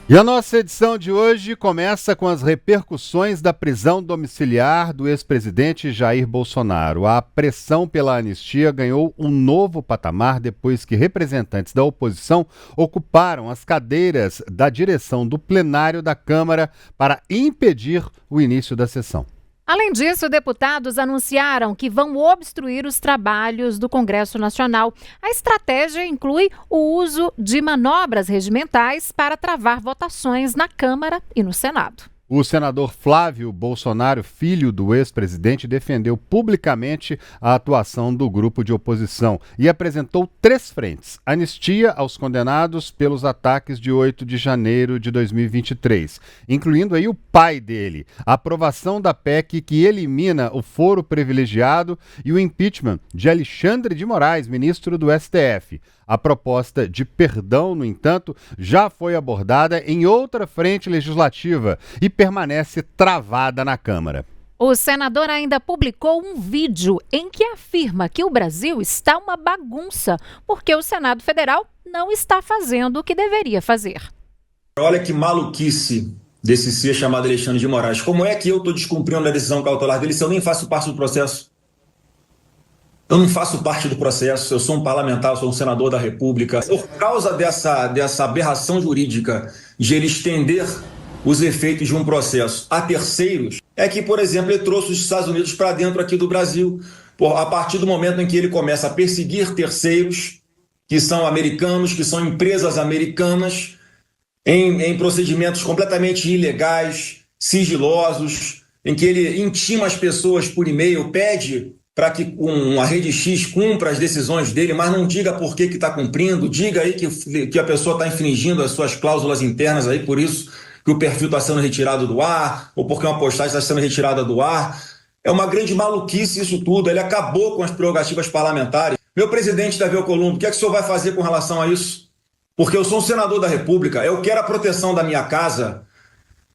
E a nossa edição de hoje começa com as repercussões da prisão domiciliar do ex-presidente Jair Bolsonaro. A pressão pela anistia ganhou um novo patamar depois que representantes da oposição ocuparam as cadeiras da direção do plenário da Câmara para impedir o início da sessão. Além disso, deputados anunciaram que vão obstruir os trabalhos do Congresso Nacional. A estratégia inclui o uso de manobras regimentais para travar votações na Câmara e no Senado. O senador Flávio Bolsonaro, filho do ex-presidente, defendeu publicamente a atuação do grupo de oposição e apresentou 3 frentes: anistia aos condenados pelos ataques de 8 de janeiro de 2023, incluindo aí o pai dele, a aprovação da PEC que elimina o foro privilegiado e o impeachment de Alexandre de Moraes, ministro do STF. A proposta de perdão, no entanto, já foi abordada em outra frente legislativa e permanece travada na Câmara. O senador ainda publicou um vídeo em que afirma que o Brasil está uma bagunça, porque o Senado Federal não está fazendo o que deveria fazer. Olha que maluquice desse ser chamado Alexandre de Moraes. Como é que eu estou descumprindo a decisão cautelar dele se eu nem faço parte do processo? Eu não faço parte do processo, eu sou um parlamentar, eu sou um senador da República. Por causa dessa aberração jurídica de ele estender os efeitos de um processo a terceiros, é que, por exemplo, ele trouxe os Estados Unidos para dentro aqui do Brasil. A partir do momento em que ele começa a perseguir terceiros, que são americanos, que são empresas americanas, em procedimentos completamente ilegais, sigilosos, em que ele intima as pessoas por e-mail, pede para que uma rede X cumpra as decisões dele, mas não diga por que está cumprindo, diga aí que a pessoa está infringindo as suas cláusulas internas, aí, por isso que o perfil está sendo retirado do ar, ou porque uma postagem está sendo retirada do ar. É uma grande maluquice isso tudo, ele acabou com as prerrogativas parlamentares. Meu presidente Davi Alcolumbre, o que é que o senhor vai fazer com relação a isso? Porque eu sou um senador da República, eu quero a proteção da minha casa,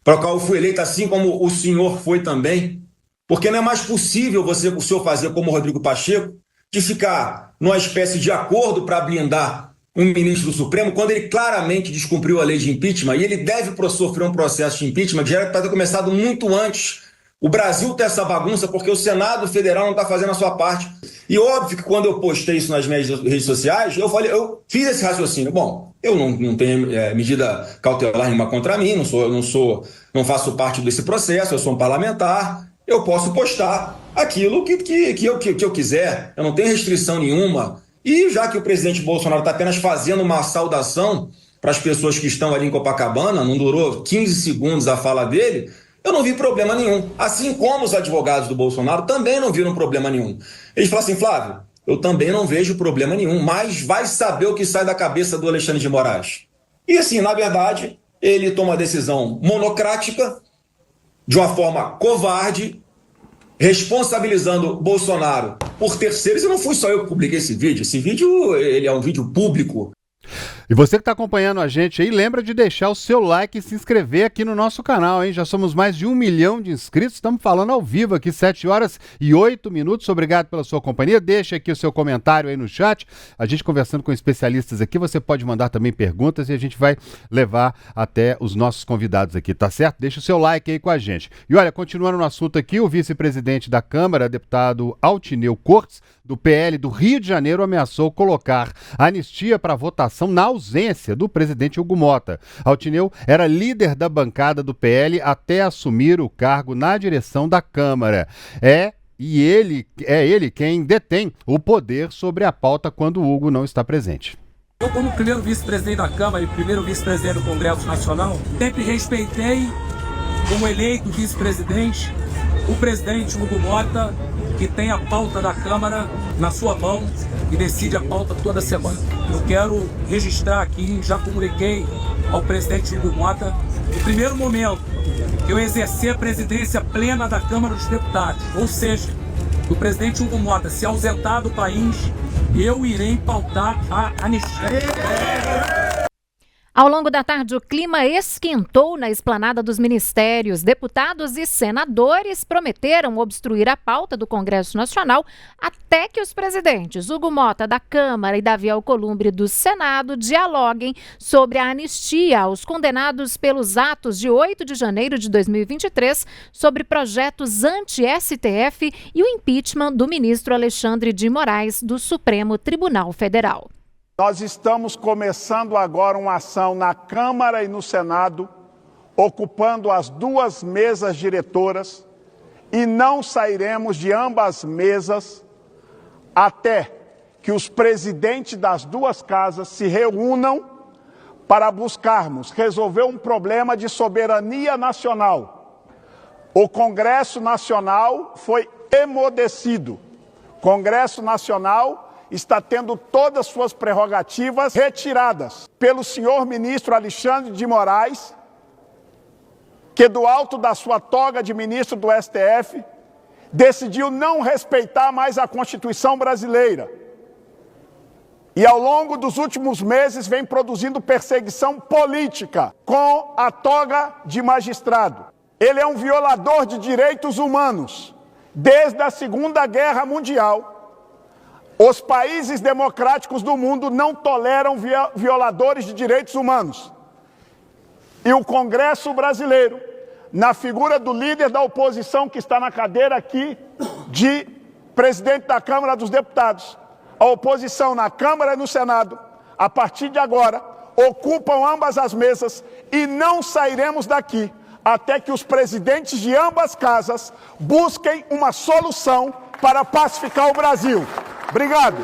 para a qual eu fui eleito, assim como o senhor foi também. Porque não é mais possível o senhor fazer como o Rodrigo Pacheco, de ficar numa espécie de acordo para blindar um ministro do Supremo, quando ele claramente descumpriu a lei de impeachment, e ele deve sofrer um processo de impeachment que já era para ter começado muito antes. O Brasil tem essa bagunça porque o Senado Federal não está fazendo a sua parte. E óbvio que quando eu postei isso nas minhas redes sociais, eu fiz esse raciocínio. Bom, eu não tenho medida cautelar nenhuma contra mim, não faço parte desse processo, eu sou um parlamentar. Eu posso postar aquilo que eu quiser, eu não tenho restrição nenhuma. E já que o presidente Bolsonaro está apenas fazendo uma saudação para as pessoas que estão ali em Copacabana, não durou 15 segundos a fala dele, eu não vi problema nenhum. Assim como os advogados do Bolsonaro também não viram problema nenhum. Eles falam assim: Flávio, eu também não vejo problema nenhum, mas vai saber o que sai da cabeça do Alexandre de Moraes. E assim, na verdade, ele toma uma decisão monocrática, de uma forma covarde, responsabilizando Bolsonaro por terceiros. E não fui só eu que publiquei esse vídeo. Esse vídeo ele é um vídeo público. E você que está acompanhando a gente aí, lembra de deixar o seu like e se inscrever aqui no nosso canal, hein? Já somos mais de 1 milhão de inscritos, estamos falando ao vivo aqui, 7h08. Obrigado pela sua companhia, deixa aqui o seu comentário aí no chat, a gente conversando com especialistas aqui, você pode mandar também perguntas e a gente vai levar até os nossos convidados aqui, tá certo? Deixa o seu like aí com a gente. E olha, continuando no assunto aqui, o vice-presidente da Câmara, deputado Altineu Cortes, do PL do Rio de Janeiro, ameaçou colocar anistia para votação na ausência do presidente Hugo Mota. Altineu era líder da bancada do PL até assumir o cargo na direção da Câmara. Ele quem detém o poder sobre a pauta quando o Hugo não está presente. Eu, como primeiro vice-presidente da Câmara e primeiro vice-presidente do Congresso Nacional, sempre respeitei, como eleito vice-presidente, o presidente Hugo Mota, que tem a pauta da Câmara na sua mão e decide a pauta toda semana. Eu quero registrar aqui, já comuniquei ao presidente Hugo Mota, no primeiro momento que eu exercer a presidência plena da Câmara dos Deputados, ou seja, do presidente Hugo Mota se ausentar do país, eu irei pautar a anistia. Ao longo da tarde, o clima esquentou na esplanada dos ministérios. Deputados e senadores prometeram obstruir a pauta do Congresso Nacional até que os presidentes Hugo Motta, da Câmara, e Davi Alcolumbre, do Senado, dialoguem sobre a anistia aos condenados pelos atos de 8 de janeiro de 2023, sobre projetos anti-STF e o impeachment do ministro Alexandre de Moraes, do Supremo Tribunal Federal. Nós estamos começando agora uma ação na Câmara e no Senado, ocupando as duas mesas diretoras, e não sairemos de ambas mesas até que os presidentes das duas casas se reúnam para buscarmos resolver um problema de soberania nacional. O Congresso Nacional foi emudecido. O Congresso Nacional está tendo todas as suas prerrogativas retiradas pelo senhor ministro Alexandre de Moraes, que do alto da sua toga de ministro do STF, decidiu não respeitar mais a Constituição brasileira. E ao longo dos últimos meses vem produzindo perseguição política com a toga de magistrado. Ele é um violador de direitos humanos. Desde a Segunda Guerra Mundial, os países democráticos do mundo não toleram violadores de direitos humanos. E o Congresso brasileiro, na figura do líder da oposição que está na cadeira aqui, de presidente da Câmara dos Deputados, a oposição na Câmara e no Senado, a partir de agora, ocupam ambas as mesas e não sairemos daqui até que os presidentes de ambas casas busquem uma solução para pacificar o Brasil. Obrigado.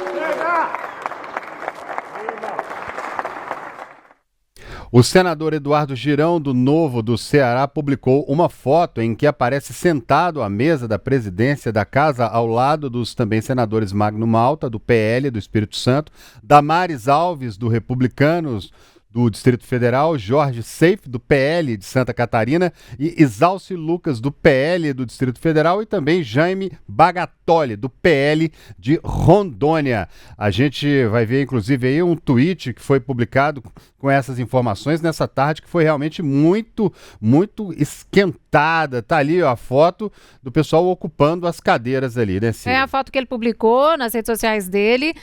O senador Eduardo Girão, do Novo do Ceará, publicou uma foto em que aparece sentado à mesa da presidência da casa ao lado dos também senadores Magno Malta, do PL do Espírito Santo, Damares Alves, do Republicanos do Distrito Federal, Jorge Seif, do PL de Santa Catarina, e Isalci Lucas, do PL do Distrito Federal, e também Jaime Bagatoli, do PL de Rondônia. A gente vai ver, inclusive, aí um tweet que foi publicado com essas informações nessa tarde, que foi realmente muito, muito esquentada. Tá ali, ó, a foto do pessoal ocupando as cadeiras ali, né, Cida? É a foto que ele publicou nas redes sociais dele,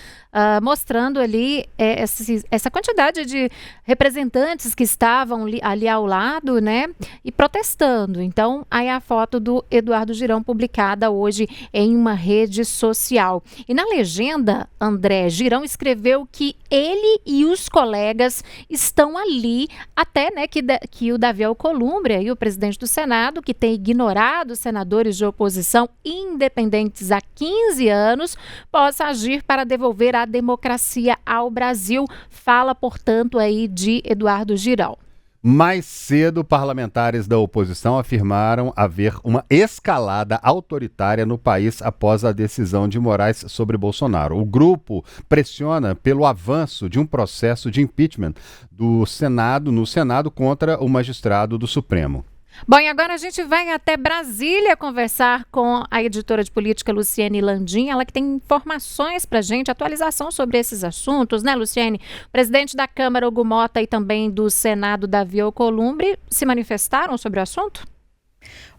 mostrando ali essa quantidade de representantes que estavam ali ao lado, né, e protestando. Então, aí a foto do Eduardo Girão publicada hoje em uma rede social. E na legenda, André, Girão escreveu que ele e os colegas estão ali até, né, que o Davi Alcolumbre, aí, o presidente do Senado, que tem ignorado os senadores de oposição independentes há 15 anos, possa agir para devolver a democracia ao Brasil. Fala, portanto, aí de Eduardo Girão. Mais cedo, parlamentares da oposição afirmaram haver uma escalada autoritária no país após a decisão de Moraes sobre Bolsonaro. O grupo pressiona pelo avanço de um processo de impeachment no Senado contra o magistrado do Supremo. Bom, e agora a gente vai até Brasília conversar com a editora de política Luciene Landim, ela que tem informações para a gente, atualização sobre esses assuntos, né, Luciene? O presidente da Câmara, Hugo Motta, e também do Senado, Davi Alcolumbre, se manifestaram sobre o assunto?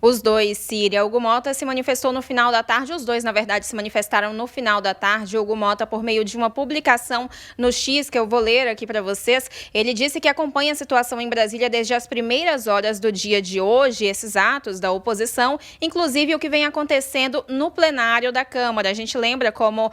Os dois, Síria. Hugo Motta se manifestou no final da tarde. Os dois, na verdade, se manifestaram no final da tarde. Hugo Motta, por meio de uma publicação no X, que eu vou ler aqui para vocês, ele disse que acompanha a situação em Brasília desde as primeiras horas do dia de hoje, esses atos da oposição, inclusive o que vem acontecendo no plenário da Câmara. A gente lembra como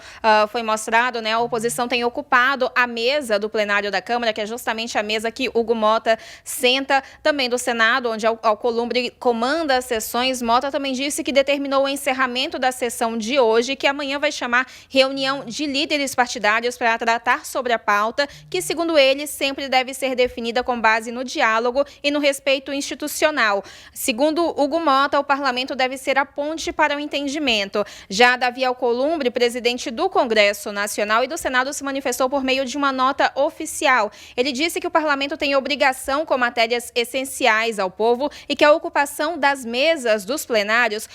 foi mostrado, né? A oposição tem ocupado a mesa do plenário da Câmara, que é justamente a mesa que Hugo Motta senta, também do Senado, onde Alcolumbre comanda as sessões. Motta também disse que determinou o encerramento da sessão de hoje, que amanhã vai chamar reunião de líderes partidários para tratar sobre a pauta, que, segundo ele, sempre deve ser definida com base no diálogo e no respeito institucional. Segundo Hugo Motta, o parlamento deve ser a ponte para o entendimento. Já Davi Alcolumbre, presidente do Congresso Nacional e do Senado, se manifestou por meio de uma nota oficial. Ele disse que o parlamento tem obrigação com matérias essenciais ao povo e que a ocupação das mesas mesas dos plenários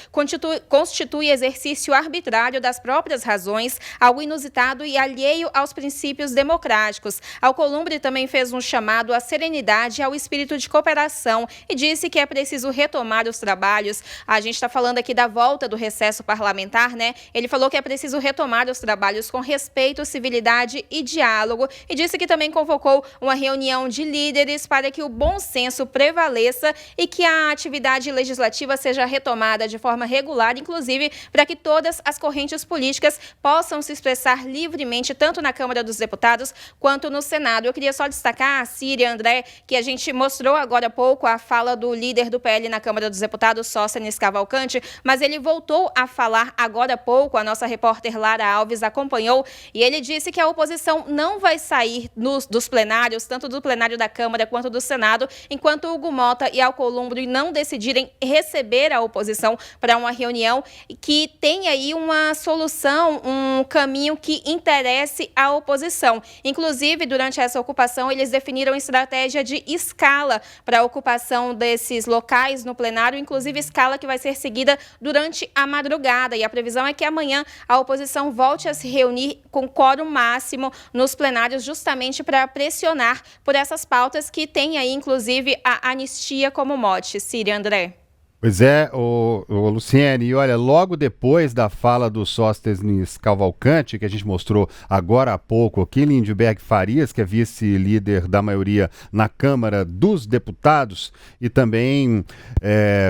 constitui exercício arbitrário das próprias razões, algo inusitado e alheio aos princípios democráticos. Alcolumbre também fez um chamado à serenidade e ao espírito de cooperação e disse que é preciso retomar os trabalhos. A gente está falando aqui da volta do recesso parlamentar, né? Ele falou que é preciso retomar os trabalhos com respeito, civilidade e diálogo e disse que também convocou uma reunião de líderes para que o bom senso prevaleça e que a atividade legislativa seja retomada de forma regular, inclusive para que todas as correntes políticas possam se expressar livremente, tanto na Câmara dos Deputados quanto no Senado. Eu queria só destacar, Síria, André, que a gente mostrou agora há pouco a fala do líder do PL na Câmara dos Deputados, Sóstenes Cavalcante, mas ele voltou a falar agora há pouco, a nossa repórter Lara Alves acompanhou, e ele disse que a oposição não vai sair dos plenários, tanto do plenário da Câmara quanto do Senado, enquanto Hugo Mota e Alcolumbre não decidirem receber a oposição para uma reunião que tem aí uma solução, um caminho que interesse à oposição. Inclusive, durante essa ocupação, eles definiram estratégia de escala para a ocupação desses locais no plenário, inclusive escala que vai ser seguida durante a madrugada. E a previsão é que amanhã a oposição volte a se reunir com quórum máximo nos plenários, justamente para pressionar por essas pautas que tem aí, inclusive, a anistia como mote. Síria, André. Pois é, o Luciene, e olha, logo depois da fala do Sóstenes Cavalcante, que a gente mostrou agora há pouco aqui, Lindbergh Farias, que é vice-líder da maioria na Câmara dos Deputados e também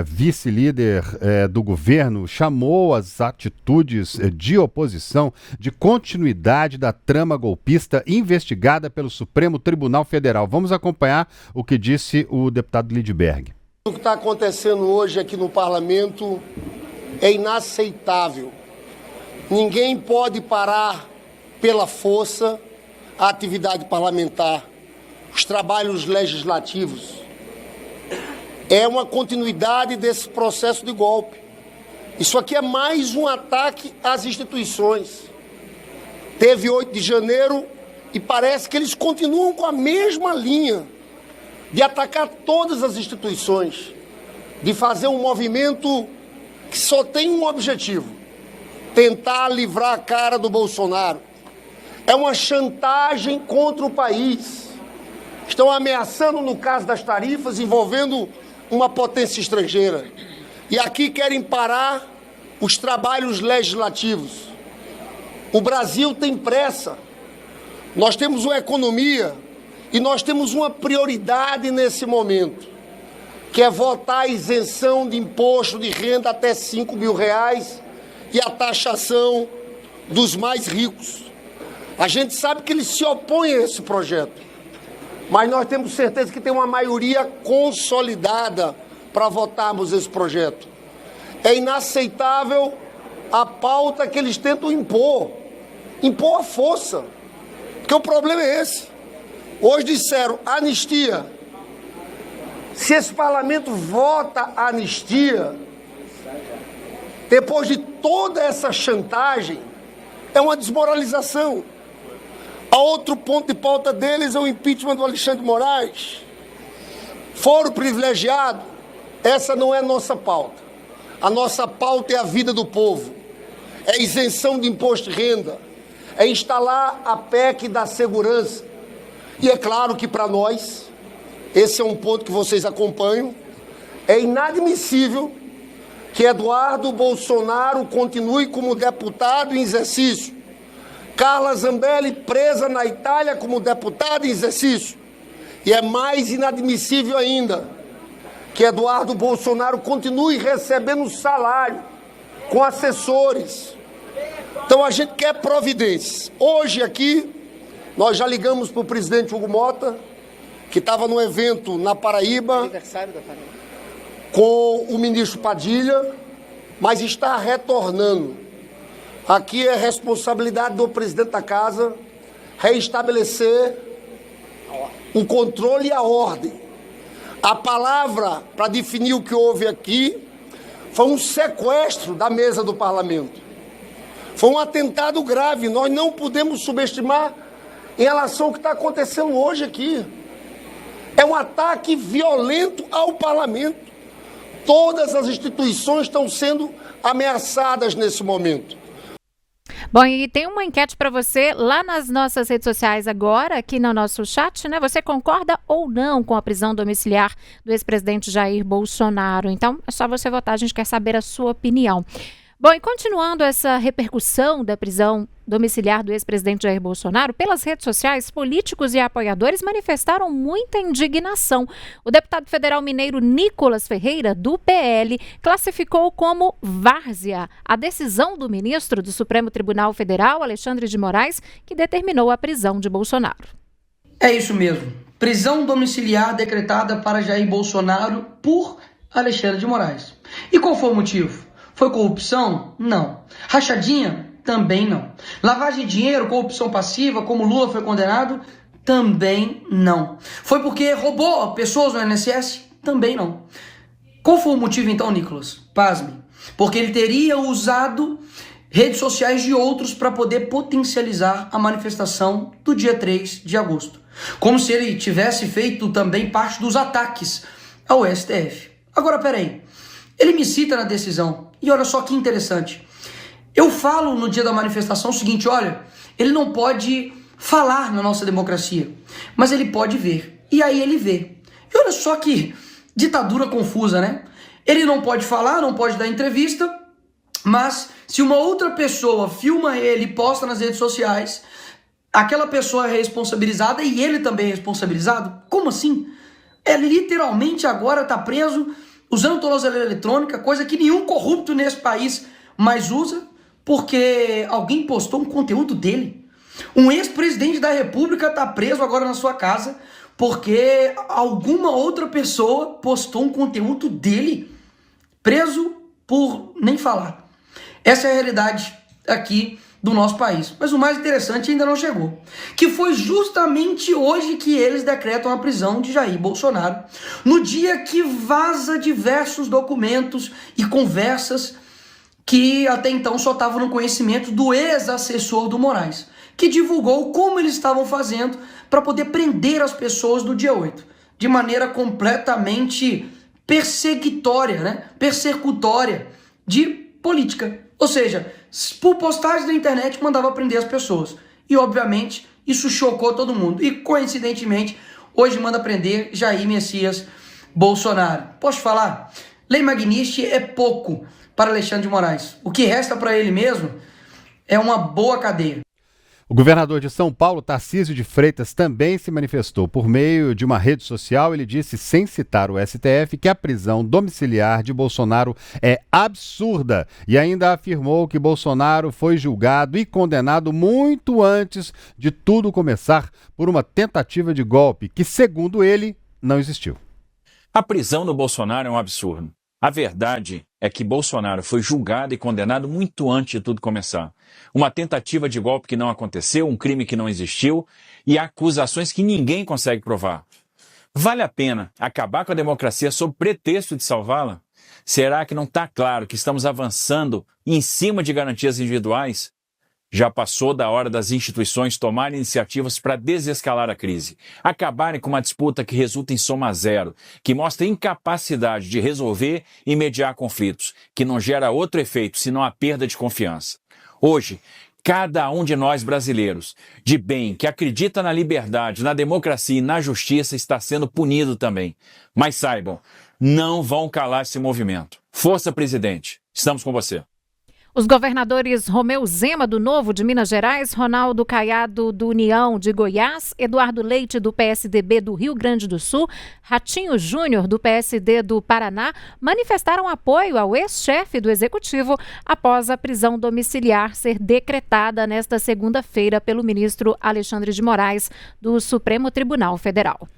vice-líder do governo, chamou as atitudes de oposição de continuidade da trama golpista investigada pelo Supremo Tribunal Federal. Vamos acompanhar o que disse o deputado Lindbergh. O que está acontecendo hoje aqui no Parlamento é inaceitável. Ninguém pode parar pela força a atividade parlamentar, os trabalhos legislativos. É uma continuidade desse processo de golpe. Isso aqui é mais um ataque às instituições. Teve 8 de janeiro e parece que eles continuam com a mesma linha de atacar todas as instituições, de fazer um movimento que só tem um objetivo: tentar livrar a cara do Bolsonaro. É uma chantagem contra o país. Estão ameaçando no caso das tarifas, envolvendo uma potência estrangeira. E aqui querem parar os trabalhos legislativos. O Brasil tem pressa. Nós temos uma economia e nós temos uma prioridade nesse momento, que é votar a isenção de imposto de renda até R$5 mil e a taxação dos mais ricos. A gente sabe que eles se opõem a esse projeto, mas nós temos certeza que tem uma maioria consolidada para votarmos esse projeto. É inaceitável a pauta que eles tentam impor à força, porque o problema é esse. Hoje disseram anistia. Se esse parlamento vota a anistia, depois de toda essa chantagem, é uma desmoralização. A outro ponto de pauta deles é o impeachment do Alexandre de Moraes. Foro privilegiado, essa não é nossa pauta. A nossa pauta é a vida do povo. É isenção de imposto de renda. É instalar a PEC da segurança. E é claro que para nós, esse é um ponto que vocês acompanham, é inadmissível que Eduardo Bolsonaro continue como deputado em exercício. Carla Zambelli presa na Itália como deputada em exercício. E é mais inadmissível ainda que Eduardo Bolsonaro continue recebendo salário com assessores. Então a gente quer providências. Hoje aqui, nós já ligamos para o presidente Hugo Mota, que estava no evento na Paraíba, com o ministro Padilha, mas está retornando. Aqui é responsabilidade do presidente da casa reestabelecer o controle e a ordem. A palavra para definir o que houve aqui foi um sequestro da mesa do parlamento. Foi um atentado grave. Nós não podemos subestimar em relação ao que está acontecendo hoje aqui. É um ataque violento ao parlamento. Todas as instituições estão sendo ameaçadas nesse momento. Bom, e tem uma enquete para você lá nas nossas redes sociais agora, aqui no nosso chat, né? Você concorda ou não com a prisão domiciliar do ex-presidente Jair Bolsonaro? Então, é só você votar, a gente quer saber a sua opinião. Bom, e continuando essa repercussão da prisão domiciliar do ex-presidente Jair Bolsonaro, pelas redes sociais, políticos e apoiadores manifestaram muita indignação. O deputado federal mineiro Nicolas Ferreira, do PL, classificou como várzea a decisão do ministro do Supremo Tribunal Federal, Alexandre de Moraes, que determinou a prisão de Bolsonaro. É isso mesmo. Prisão domiciliar decretada para Jair Bolsonaro por Alexandre de Moraes. E qual foi o motivo? Foi corrupção? Não. Rachadinha? Também não. Lavagem de dinheiro, corrupção passiva, como Lula foi condenado? Também não. Foi porque roubou pessoas no INSS? Também não. Qual foi o motivo então, Nicolas? Pasme. Porque ele teria usado redes sociais de outros para poder potencializar a manifestação do dia 3 de agosto. Como se ele tivesse feito também parte dos ataques ao STF. Agora, peraí. Ele me cita na decisão. E olha só que interessante. Eu falo no dia da manifestação o seguinte, olha, ele não pode falar na nossa democracia, mas ele pode ver. E aí ele vê. E olha só que ditadura confusa, né? Ele não pode falar, não pode dar entrevista, mas se uma outra pessoa filma ele e posta nas redes sociais, aquela pessoa é responsabilizada e ele também é responsabilizado? Como assim? Ele literalmente agora está preso usando tornozeleira eletrônica, coisa que nenhum corrupto nesse país mais usa, porque alguém postou um conteúdo dele. Um ex-presidente da República está preso agora na sua casa porque alguma outra pessoa postou um conteúdo dele. Preso por nem falar. Essa é a realidade aqui do nosso país. Mas o mais interessante ainda não chegou. Que foi justamente hoje que eles decretam a prisão de Jair Bolsonaro. No dia que vaza diversos documentos e conversas que até então só estavam no conhecimento do ex-assessor do Moraes, que divulgou como eles estavam fazendo para poder prender as pessoas do dia 8. De maneira completamente perseguitória, né? Persecutória de política. Ou seja, por postagem da internet mandava prender as pessoas. E obviamente isso chocou todo mundo. E coincidentemente, hoje manda prender Jair Messias Bolsonaro. Posso falar? Lei Magnitsky é pouco para Alexandre de Moraes. O que resta para ele mesmo é uma boa cadeia. O governador de São Paulo, Tarcísio de Freitas, também se manifestou por meio de uma rede social. Ele disse, sem citar o STF, que a prisão domiciliar de Bolsonaro é absurda e ainda afirmou que Bolsonaro foi julgado e condenado muito antes de tudo começar por uma tentativa de golpe que, segundo ele, não existiu. A prisão do Bolsonaro é um absurdo. A verdade é que Bolsonaro foi julgado e condenado muito antes de tudo começar. Uma tentativa de golpe que não aconteceu, um crime que não existiu e acusações que ninguém consegue provar. Vale a pena acabar com a democracia sob pretexto de salvá-la? Será que não está claro que estamos avançando em cima de garantias individuais? Já passou da hora das instituições tomarem iniciativas para desescalar a crise, acabarem com uma disputa que resulta em soma zero, que mostra incapacidade de resolver e mediar conflitos, que não gera outro efeito senão a perda de confiança. Hoje, cada um de nós brasileiros, de bem, que acredita na liberdade, na democracia e na justiça, está sendo punido também. Mas saibam, não vão calar esse movimento. Força, presidente, estamos com você. Os governadores Romeu Zema, do Novo, de Minas Gerais, Ronaldo Caiado, do União, de Goiás, Eduardo Leite, do PSDB do Rio Grande do Sul, Ratinho Júnior, do PSD do Paraná, manifestaram apoio ao ex-chefe do Executivo após a prisão domiciliar ser decretada nesta segunda-feira pelo ministro Alexandre de Moraes, do Supremo Tribunal Federal.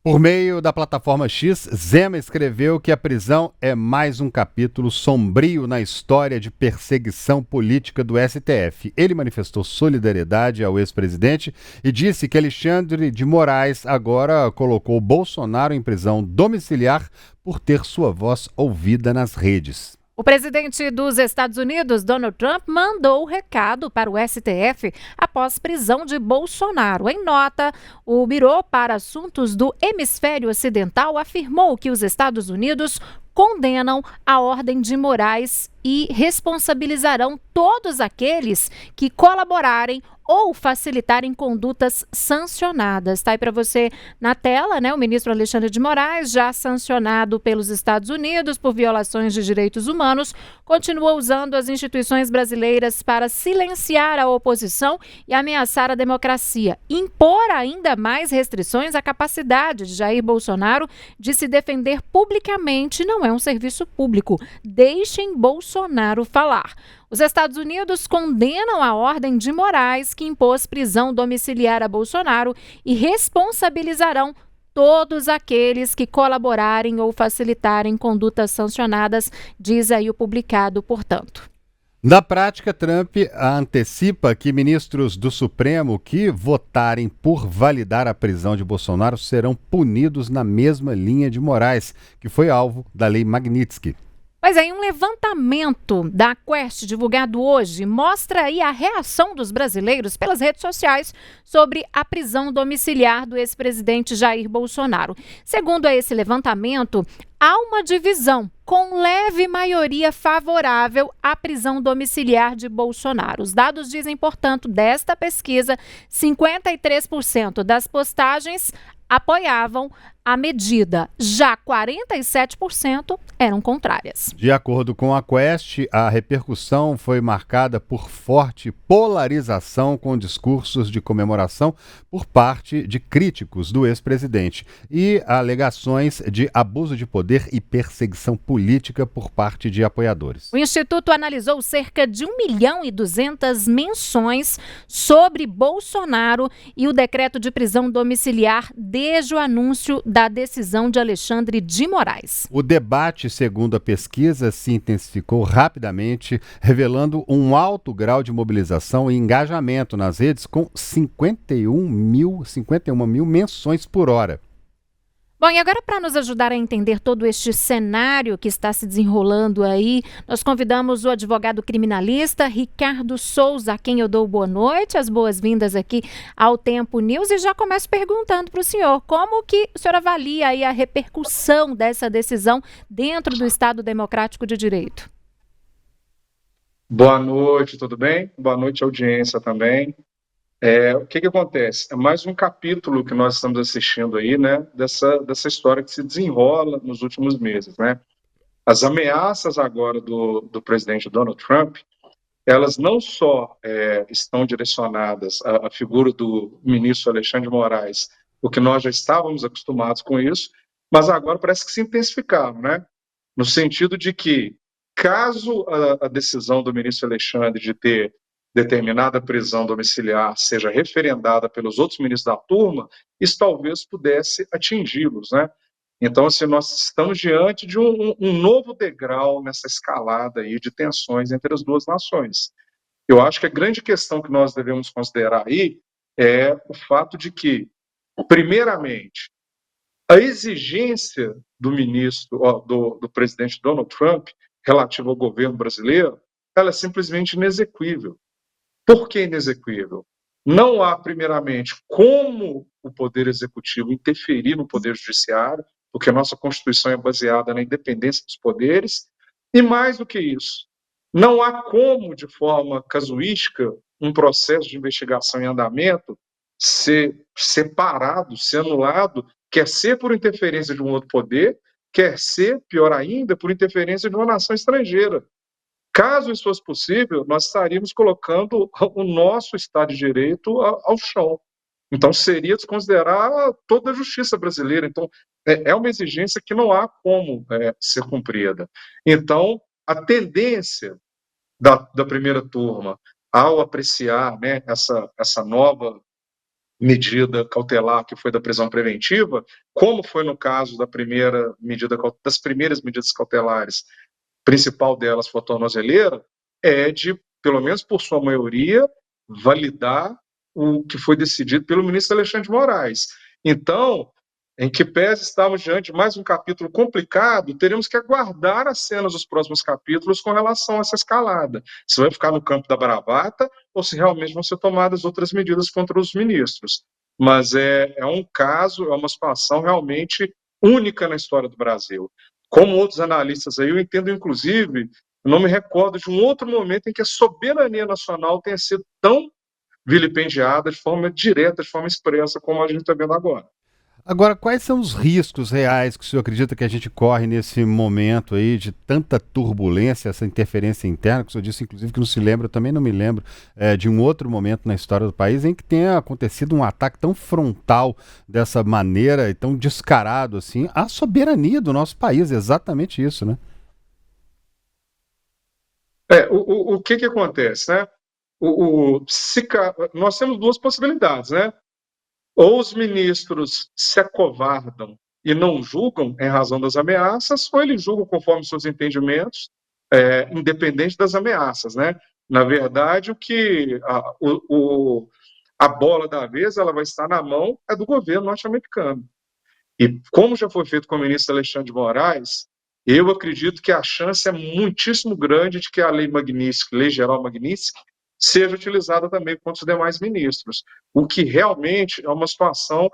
Por meio da plataforma X, Zema escreveu que a prisão é mais um capítulo sombrio na história de perseguição política do STF. Ele manifestou solidariedade ao ex-presidente e disse que Alexandre de Moraes agora colocou Bolsonaro em prisão domiciliar por ter sua voz ouvida nas redes. O presidente dos Estados Unidos, Donald Trump, mandou o recado para o STF após prisão de Bolsonaro. Em nota, o Bureau para Assuntos do Hemisfério Ocidental afirmou que os Estados Unidos condenam a Ordem de Moraes e responsabilizarão todos aqueles que colaborarem ou facilitarem condutas sancionadas. Tá aí para você na tela, né? O ministro Alexandre de Moraes, já sancionado pelos Estados Unidos por violações de direitos humanos, continua usando as instituições brasileiras para silenciar a oposição e ameaçar a democracia, impor ainda mais restrições à capacidade de Jair Bolsonaro de se defender publicamente. Não é um serviço público. Deixem Bolsonaro falar. Os Estados Unidos condenam a Ordem de Moraes, que impôs prisão domiciliar a Bolsonaro, e responsabilizarão todos aqueles que colaborarem ou facilitarem condutas sancionadas, diz aí o publicado, portanto. Na prática, Trump antecipa que ministros do Supremo que votarem por validar a prisão de Bolsonaro serão punidos na mesma linha de Moraes, que foi alvo da Lei Magnitsky. Mas aí um levantamento da Quest divulgado hoje mostra aí a reação dos brasileiros pelas redes sociais sobre a prisão domiciliar do ex-presidente Jair Bolsonaro. Segundo esse levantamento, há uma divisão com leve maioria favorável à prisão domiciliar de Bolsonaro. Os dados dizem, portanto, desta pesquisa, 53% das postagens apoiavam a medida, já 47% eram contrárias. De acordo com a Quest, a repercussão foi marcada por forte polarização com discursos de comemoração por parte de críticos do ex-presidente e alegações de abuso de poder e perseguição política por parte de apoiadores. O Instituto analisou cerca de 1.200.000 menções sobre Bolsonaro e o decreto de prisão domiciliar desde o anúncio da decisão de Alexandre de Moraes. O debate, segundo a pesquisa, se intensificou rapidamente, revelando um alto grau de mobilização e engajamento nas redes, com 51 mil menções por hora. Bom, e agora, para nos ajudar a entender todo este cenário que está se desenrolando aí, nós convidamos o advogado criminalista Ricardo Souza, a quem eu dou boa noite, as boas-vindas aqui ao Tempo News, e já começo perguntando para o senhor, como que o senhor avalia aí a repercussão dessa decisão dentro do Estado Democrático de Direito? Boa noite, tudo bem? Boa noite, audiência também. O que acontece? É mais um capítulo que nós estamos assistindo aí, né, dessa história que se desenrola nos últimos meses, né? As ameaças agora do presidente Donald Trump, elas não só estão direcionadas à figura do ministro Alexandre de Moraes, o que nós já estávamos acostumados com isso, mas agora parece que se intensificaram, né? No sentido de que, caso a decisão do ministro Alexandre de ter determinada prisão domiciliar seja referendada pelos outros ministros da turma, isso talvez pudesse atingi-los, né? Então, assim, nós estamos diante de um novo degrau nessa escalada aí de tensões entre as duas nações. Eu acho que a grande questão que nós devemos considerar aí é o fato de que, primeiramente, a exigência do ministro, do presidente Donald Trump, relativa ao governo brasileiro, ela é simplesmente inexequível. Por que inexequível? Não há, primeiramente, como o Poder Executivo interferir no Poder Judiciário, porque a nossa Constituição é baseada na independência dos poderes, e mais do que isso, não há como, de forma casuística, um processo de investigação em andamento ser separado, ser anulado, quer ser por interferência de um outro poder, quer ser, pior ainda, por interferência de uma nação estrangeira. Caso isso fosse possível, nós estaríamos colocando o nosso Estado de Direito ao chão. Então, seria desconsiderar toda a justiça brasileira. Então, é uma exigência que não há como ser cumprida. Então, a tendência da primeira turma, ao apreciar, né, essa nova medida cautelar que foi da prisão preventiva, como foi no caso das primeiras medidas cautelares, principal delas foi a tornozeleira, é de, pelo menos por sua maioria, validar o que foi decidido pelo ministro Alexandre de Moraes. Então, em que pese estamos diante de mais um capítulo complicado, teremos que aguardar as cenas dos próximos capítulos com relação a essa escalada. Se vai ficar no campo da bravata ou se realmente vão ser tomadas outras medidas contra os ministros. Mas é um caso, é uma situação realmente única na história do Brasil. como outros analistas aí, eu entendo, inclusive, eu não me recordo de um outro momento em que a soberania nacional tenha sido tão vilipendiada de forma direta, de forma expressa, como a gente está vendo agora. Agora, quais são os riscos reais que o senhor acredita que a gente corre nesse momento aí de tanta turbulência, essa interferência interna, que o senhor disse, inclusive, que não se lembra, eu também não me lembro, de um outro momento na história do país em que tenha acontecido um ataque tão frontal dessa maneira e tão descarado assim à soberania do nosso país, exatamente isso, né? O que acontece, né? Nós temos duas possibilidades, né? Ou os ministros se acovardam e não julgam em razão das ameaças, ou eles julgam conforme seus entendimentos, independente das ameaças, né? Na verdade, a bola da vez ela vai estar na mão do governo norte-americano. E como já foi feito com o ministro Alexandre de Moraes, eu acredito que a chance é muitíssimo grande de que a Lei Magnitsky, Lei Geral Magnitsky, seja utilizada também contra os demais ministros, o que realmente é uma situação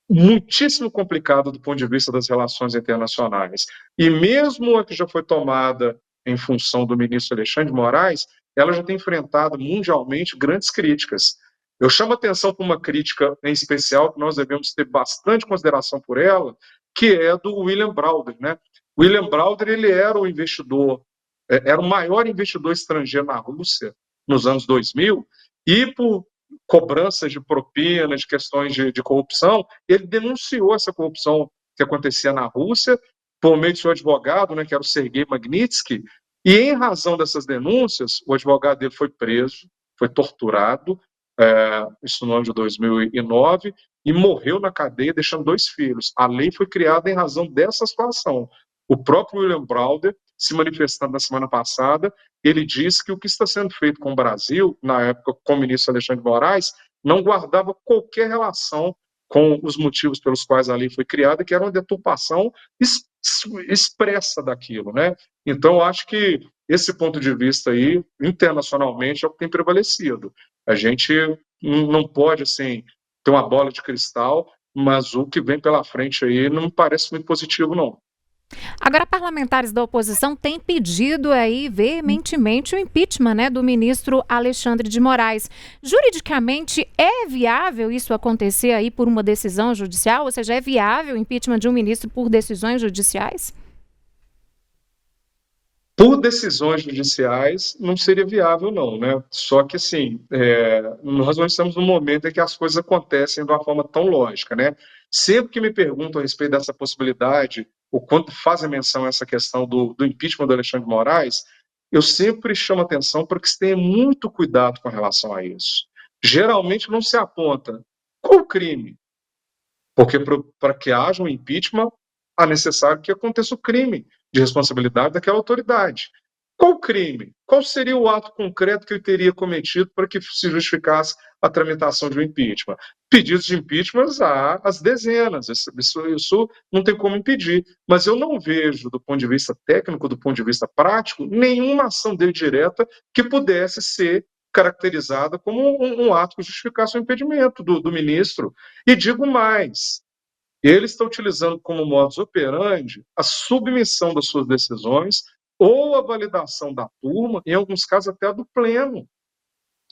muitíssimo complicada do ponto de vista das relações internacionais. E mesmo a que já foi tomada em função do ministro Alexandre de Moraes, ela já tem enfrentado mundialmente grandes críticas. Eu chamo a atenção para uma crítica em especial, que nós devemos ter bastante consideração por ela, que é do William Browder, né? William Browder, ele era o investidor, era o maior investidor estrangeiro na Rússia nos anos 2000, e por cobranças de propina, de questões de corrupção, ele denunciou essa corrupção que acontecia na Rússia por meio de seu advogado, né, que era o Sergei Magnitsky, e em razão dessas denúncias, o advogado dele foi preso, foi torturado, isso no ano de 2009, e morreu na cadeia deixando 2 filhos. A lei foi criada em razão dessa situação. O próprio William Browder, se manifestando na semana passada, ele disse que o que está sendo feito com o Brasil, na época com o ministro Alexandre de Moraes, não guardava qualquer relação com os motivos pelos quais a lei foi criada, que era uma deturpação expressa daquilo, né? Então, eu acho que esse ponto de vista aí, internacionalmente, é o que tem prevalecido. A gente não pode, assim, ter uma bola de cristal, mas o que vem pela frente aí não me parece muito positivo, não. Agora, parlamentares da oposição têm pedido aí veementemente o impeachment, né, do ministro Alexandre de Moraes. Juridicamente, é viável isso acontecer aí por uma decisão judicial? Ou seja, é viável o impeachment de um ministro por decisões judiciais? Por decisões judiciais, não seria viável, não, né? Só que, assim, nós não estamos num momento em que as coisas acontecem de uma forma tão lógica, né? Sempre que me perguntam a respeito dessa possibilidade, o quanto fazem menção a essa questão do impeachment do Alexandre de Moraes, eu sempre chamo atenção para que se tenha muito cuidado com relação a isso. Geralmente não se aponta qual o crime, porque para que haja um impeachment, é necessário que aconteça o crime de responsabilidade daquela autoridade. Qual o crime? Qual seria o ato concreto que ele teria cometido para que se justificasse a tramitação de um impeachment? Pedidos de impeachment há as dezenas, isso não tem como impedir. Mas eu não vejo, do ponto de vista técnico, do ponto de vista prático, nenhuma ação dele direta que pudesse ser caracterizada como um ato que justificasse o impedimento do ministro. E digo mais, ele está utilizando como modus operandi a submissão das suas decisões ou a validação da turma, em alguns casos até a do pleno,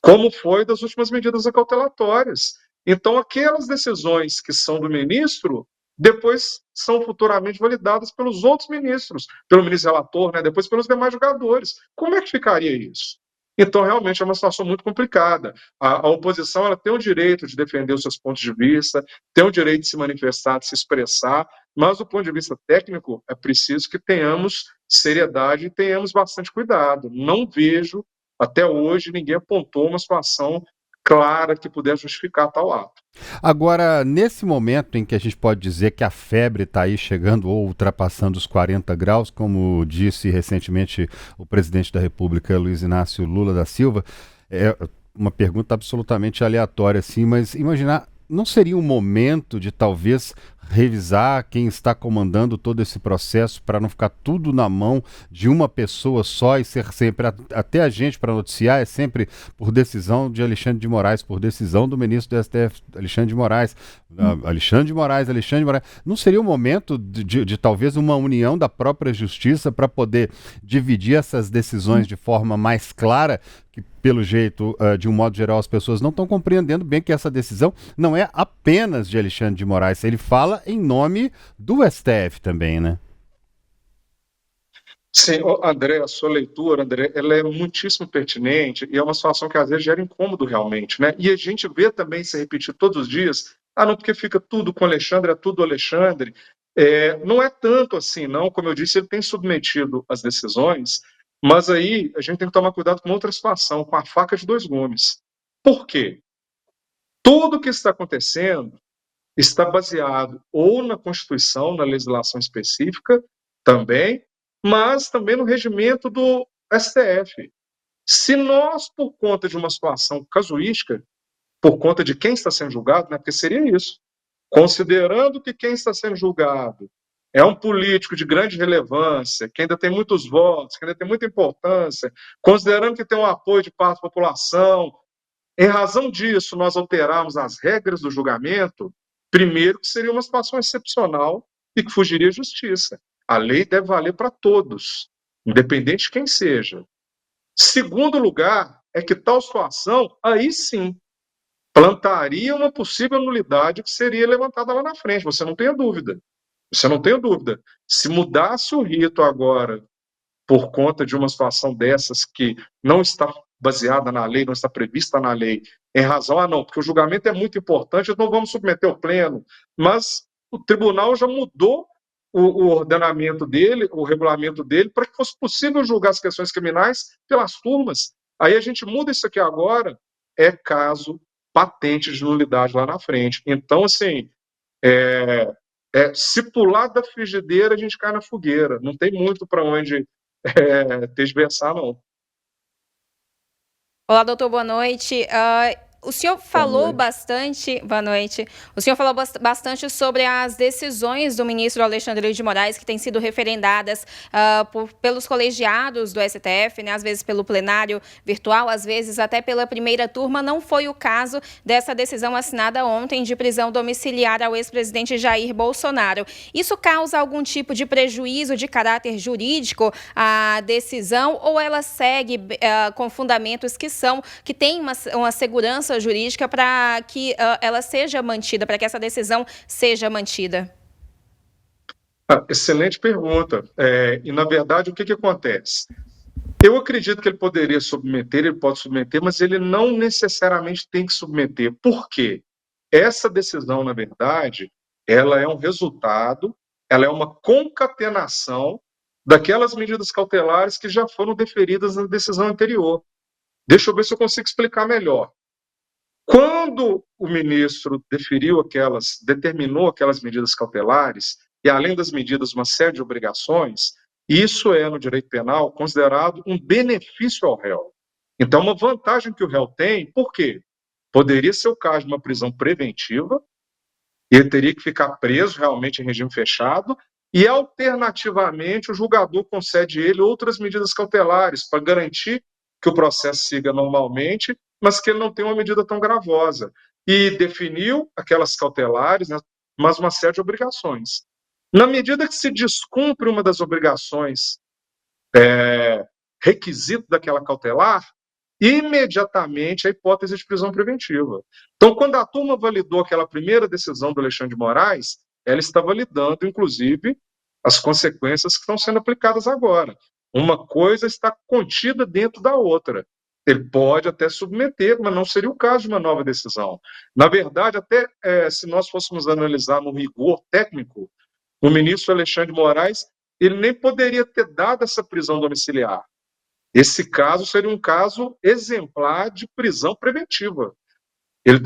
como foi das últimas medidas acautelatórias. Então, aquelas decisões que são do ministro, depois são futuramente validadas pelos outros ministros, pelo ministro relator, né, depois pelos demais julgadores. Como é que ficaria isso? Então, realmente, é uma situação muito complicada. A oposição ela tem o direito de defender os seus pontos de vista, tem o direito de se manifestar, de se expressar, mas, do ponto de vista técnico, é preciso que tenhamos seriedade e tenhamos bastante cuidado. Não vejo, até hoje, ninguém apontou uma situação clara que pudesse justificar tal ato. Agora, nesse momento em que a gente pode dizer que a febre está aí chegando ou ultrapassando os 40 graus, como disse recentemente o presidente da República, Luiz Inácio Lula da Silva, é uma pergunta absolutamente aleatória, assim, mas imaginar, não seria um momento de talvez revisar quem está comandando todo esse processo para não ficar tudo na mão de uma pessoa só e ser sempre, até a gente para noticiar, é sempre por decisão de Alexandre de Moraes, por decisão do ministro do STF, Alexandre de Moraes. Alexandre de Moraes. Não seria o momento de talvez uma união da própria justiça para poder dividir essas decisões de forma mais clara, que pelo jeito, de um modo geral, as pessoas não estão compreendendo bem que essa decisão não é apenas de Alexandre de Moraes, ele fala em nome do STF também, né? Sim, André, a sua leitura, André, ela é muitíssimo pertinente e é uma situação que às vezes gera incômodo realmente, né? E a gente vê também se repetir todos os dias, não, porque fica tudo com Alexandre, é tudo Alexandre. Não é tanto assim, não. Como eu disse, ele tem submetido as decisões, mas aí a gente tem que tomar cuidado com outra situação, com a faca de dois gumes. Por quê? Tudo o que está acontecendo está baseado ou na Constituição, na legislação específica também, mas também no regimento do STF. Se nós, por conta de uma situação casuística, por conta de quem está sendo julgado, né, porque seria isso, considerando que quem está sendo julgado é um político de grande relevância, que ainda tem muitos votos, que ainda tem muita importância, considerando que tem um apoio de parte da população, em razão disso, nós alterarmos as regras do julgamento, primeiro que seria uma situação excepcional e que fugiria à justiça. A lei deve valer para todos, independente de quem seja. Segundo lugar, é que tal situação, aí sim, plantaria uma possível nulidade que seria levantada lá na frente, você não tenha dúvida. Você não tenha dúvida. Se mudasse o rito agora, por conta de uma situação dessas que não está baseada na lei, não está prevista na lei, em razão, não, porque o julgamento é muito importante, então vamos submeter ao pleno. Mas o tribunal já mudou o ordenamento dele, o regulamento dele, para que fosse possível julgar as questões criminais pelas turmas. Aí a gente muda isso aqui agora, é caso patente de nulidade lá na frente. Então, assim, se pular da frigideira, a gente cai na fogueira. Não tem muito para onde tergiversar, não. Olá, doutor, boa noite. O senhor falou bastante. Boa noite. O senhor falou bastante sobre as decisões do ministro Alexandre de Moraes, que têm sido referendadas pelos colegiados do STF, né, às vezes pelo plenário virtual, às vezes até pela primeira turma. Não foi o caso dessa decisão assinada ontem de prisão domiciliar ao ex-presidente Jair Bolsonaro. Isso causa algum tipo de prejuízo de caráter jurídico à decisão, ou ela segue com fundamentos que têm uma segurança jurídica para que ela seja mantida, para que essa decisão seja mantida? Excelente pergunta. E, na verdade, o que acontece? Eu acredito que ele poderia submeter, ele pode submeter, mas ele não necessariamente tem que submeter. Por quê? Essa decisão, na verdade, ela é um resultado, ela é uma concatenação daquelas medidas cautelares que já foram deferidas na decisão anterior. Deixa eu ver se eu consigo explicar melhor. Quando o ministro determinou aquelas medidas cautelares, e além das medidas, uma série de obrigações, isso é, no direito penal, considerado um benefício ao réu. Então, uma vantagem que o réu tem, por quê? Poderia ser o caso de uma prisão preventiva, ele teria que ficar preso realmente em regime fechado, e, alternativamente, o julgador concede a ele outras medidas cautelares para garantir que o processo siga normalmente, mas que ele não tenha uma medida tão gravosa. E definiu aquelas cautelares, né, mas uma série de obrigações. Na medida que se descumpre uma das obrigações, requisito daquela cautelar, imediatamente a hipótese de prisão preventiva. Então, quando a turma validou aquela primeira decisão do Alexandre de Moraes, ela está validando, inclusive, as consequências que estão sendo aplicadas agora. Uma coisa está contida dentro da outra. Ele pode até submeter, mas não seria o caso de uma nova decisão. Na verdade, até se nós fôssemos analisar no rigor técnico, o ministro Alexandre de Moraes, ele nem poderia ter dado essa prisão domiciliar. Esse caso seria um caso exemplar de prisão preventiva. Ele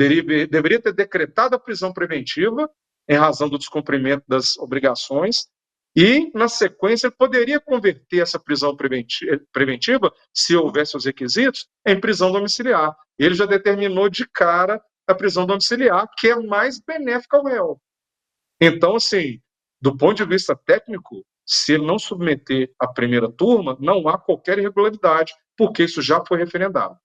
deveria ter decretado a prisão preventiva em razão do descumprimento das obrigações e, na sequência, ele poderia converter essa prisão preventiva, se houvesse os requisitos, em prisão domiciliar. Ele já determinou de cara a prisão domiciliar, que é mais benéfica ao réu. Então, assim, do ponto de vista técnico, se ele não submeter a primeira turma, não há qualquer irregularidade, porque isso já foi referendado.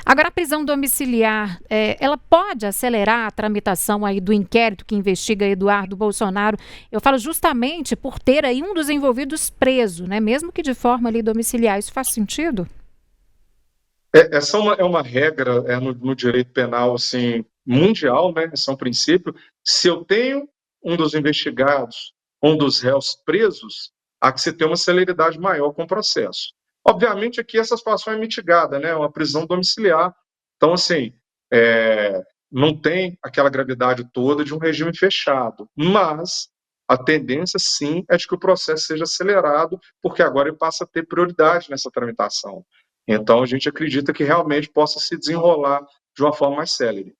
Agora, a prisão domiciliar, ela pode acelerar a tramitação aí do inquérito que investiga Eduardo Bolsonaro? Eu falo justamente por ter aí um dos envolvidos preso, né? Mesmo que de forma ali domiciliar. Isso faz sentido? Essa é uma regra no direito penal assim, mundial, né? Esse é um princípio. Se eu tenho um dos investigados, um dos réus presos, há que se ter uma celeridade maior com o processo. Obviamente, aqui essa situação é mitigada, né? Uma prisão domiciliar. Então, assim, não tem aquela gravidade toda de um regime fechado, mas a tendência, sim, é de que o processo seja acelerado, porque agora ele passa a ter prioridade nessa tramitação. Então, a gente acredita que realmente possa se desenrolar de uma forma mais célere.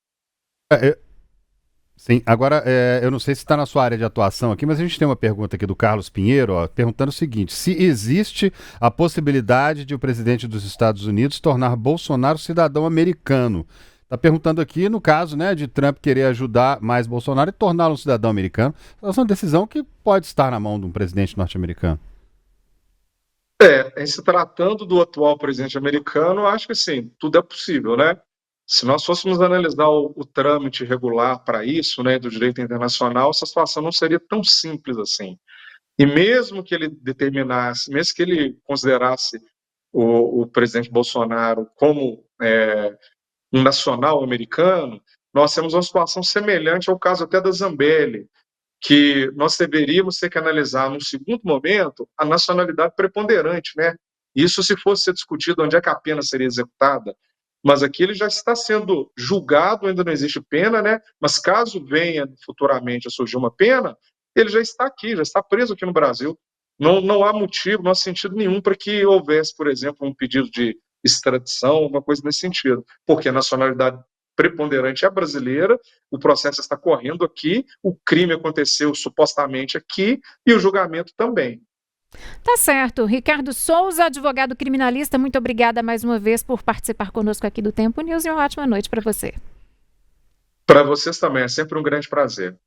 Sim, agora eu não sei se está na sua área de atuação aqui, mas a gente tem uma pergunta aqui do Carlos Pinheiro, ó, perguntando o seguinte: se existe a possibilidade de o presidente dos Estados Unidos tornar Bolsonaro cidadão americano. Está perguntando aqui, no caso, né, de Trump querer ajudar mais Bolsonaro e torná-lo um cidadão americano. Essa é uma decisão que pode estar na mão de um presidente norte-americano. Em se tratando do atual presidente americano, acho que sim, tudo é possível, né? Se nós fôssemos analisar o trâmite regular para isso, né, do direito internacional, essa situação não seria tão simples assim. E mesmo que ele determinasse, mesmo que ele considerasse o presidente Bolsonaro como um nacional americano, nós temos uma situação semelhante ao caso até da Zambelli, que nós deveríamos ter que analisar, num segundo momento, a nacionalidade preponderante, né? Isso se fosse ser discutido onde é que a pena seria executada. Mas aqui ele já está sendo julgado, ainda não existe pena, né? Mas caso venha futuramente a surgir uma pena, ele já está aqui, já está preso aqui no Brasil. Não há motivo, não há sentido nenhum para que houvesse, por exemplo, um pedido de extradição, uma coisa nesse sentido, porque a nacionalidade preponderante é brasileira, o processo está correndo aqui, o crime aconteceu supostamente aqui e o julgamento também. Tá certo. Ricardo Souza, advogado criminalista, muito obrigada mais uma vez por participar conosco aqui do Tempo News e uma ótima noite para você. Para vocês também, é sempre um grande prazer.